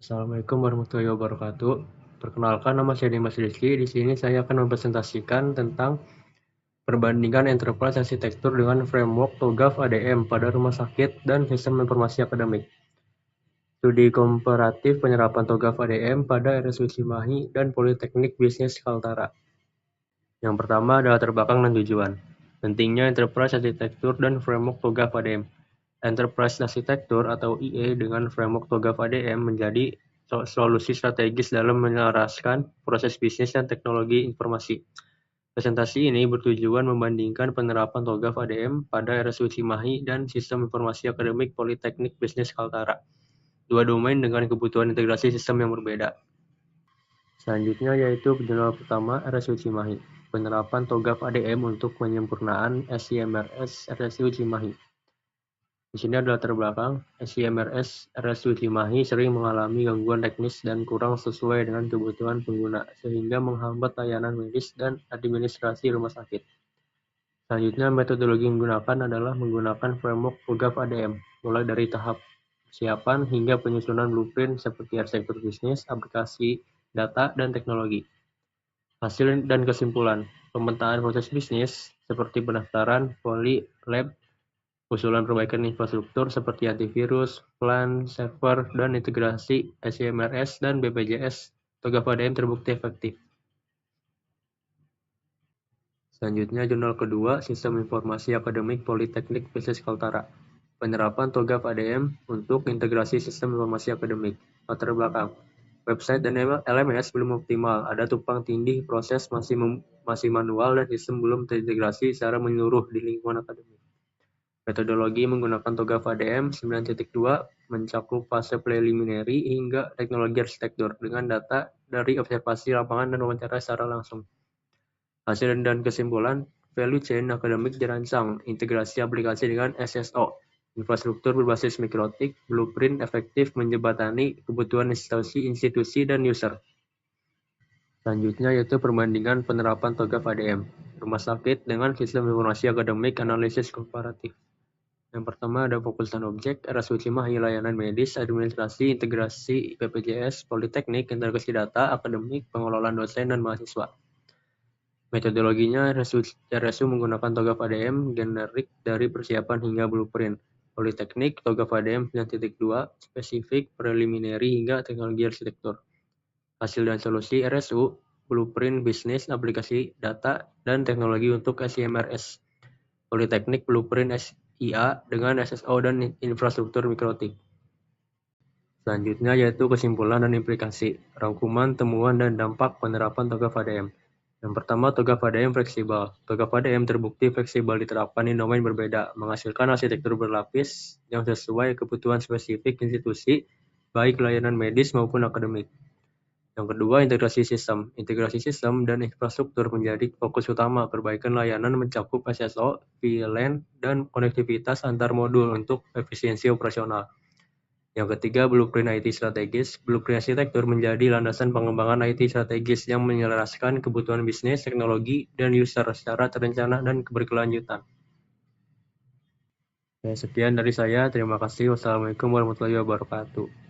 Assalamualaikum warahmatullahi wabarakatuh. Perkenalkan, nama saya Dimas Rizky. Di sini saya akan mempresentasikan tentang perbandingan enterprise arsitektur dengan framework TOGAF ADM pada rumah sakit dan sistem informasi akademik. Studi komparatif penyerapan TOGAF ADM pada RSUD Cimahi dan Politeknik Bisnis Kaltara. Yang pertama adalah latar belakang dan tujuan. Pentingnya enterprise arsitektur dan framework TOGAF ADM. Enterprise Arsitektur atau IE dengan framework TOGAF ADM menjadi solusi strategis dalam menyelaraskan proses bisnis dan teknologi informasi. Presentasi ini bertujuan membandingkan penerapan TOGAF ADM pada RSUD Cimahi dan Sistem Informasi Akademik Politeknik Bisnis Kaltara. Dua domain dengan kebutuhan integrasi sistem yang berbeda. Selanjutnya yaitu jurnal pertama RSUD Cimahi. Penerapan TOGAF ADM untuk penyempurnaan SIMRS RSUD Cimahi. Di sini adalah latar belakang. SIMRS RSUD Cimahi sering mengalami gangguan teknis dan kurang sesuai dengan kebutuhan pengguna, sehingga menghambat layanan medis dan administrasi rumah sakit. Selanjutnya, metodologi yang digunakan adalah menggunakan framework TOGAF ADM, mulai dari tahap persiapan hingga penyusunan blueprint seperti arsitektur bisnis, aplikasi, data, dan teknologi. Hasil dan kesimpulan, pemetaan proses bisnis seperti pendaftaran, poli, lab, usulan perbaikan infrastruktur seperti antivirus, LAN, server, dan integrasi SIMRS dan BPJS, TOGAF ADM terbukti efektif. Selanjutnya, jurnal kedua, Sistem Informasi Akademik Politeknik Bisnis Kaltara. Penerapan TOGAF ADM untuk integrasi sistem informasi akademik. Latar belakang. Website dan LMS belum optimal, ada tumpang tindih proses masih manual dan sistem belum terintegrasi secara menyeluruh di lingkungan akademik. Metodologi menggunakan TOGAF ADM 9.2 mencakup fase preliminary hingga teknologi arsitektur dengan data dari observasi lapangan dan wawancara secara langsung. Hasil dan kesimpulan, value chain akademik dirancang, integrasi aplikasi dengan SSO, infrastruktur berbasis mikrotik, blueprint efektif menjembatani kebutuhan institusi dan user. Selanjutnya yaitu perbandingan penerapan TOGAF ADM, rumah sakit dengan sistem informasi akademik analisis komparatif. Yang pertama ada fokusan objek, RSUD Cimahi, layanan medis, administrasi, integrasi, BPJS, Politeknik, integrasi data, akademik, pengelolaan dosen, dan mahasiswa. Metodologinya RSU menggunakan TOGAF ADM generik dari persiapan hingga blueprint. Politeknik, TOGAF ADM 9.2, spesifik, preliminary, hingga teknologi arsitektur. Hasil dan solusi RSU, blueprint bisnis, aplikasi, data, dan teknologi untuk SIMRS. Politeknik, blueprint IA dengan SSO dan infrastruktur mikrotik. Selanjutnya yaitu kesimpulan dan implikasi, rangkuman, temuan, dan dampak penerapan TOGAF ADM. Yang pertama, TOGAF ADM fleksibel. TOGAF ADM terbukti fleksibel diterapkan di domain berbeda, menghasilkan arsitektur berlapis yang sesuai kebutuhan spesifik institusi, baik layanan medis maupun akademik. Yang kedua, integrasi sistem. Integrasi sistem dan infrastruktur menjadi fokus utama. Perbaikan layanan mencakup SSO, VLAN, dan konektivitas antar modul untuk efisiensi operasional. Yang ketiga, blueprint IT strategis. Blueprint arsitektur menjadi landasan pengembangan IT strategis yang menyelaraskan kebutuhan bisnis, teknologi, dan user secara terencana dan berkelanjutan. Sekian dari saya. Terima kasih. Wassalamualaikum warahmatullahi wabarakatuh.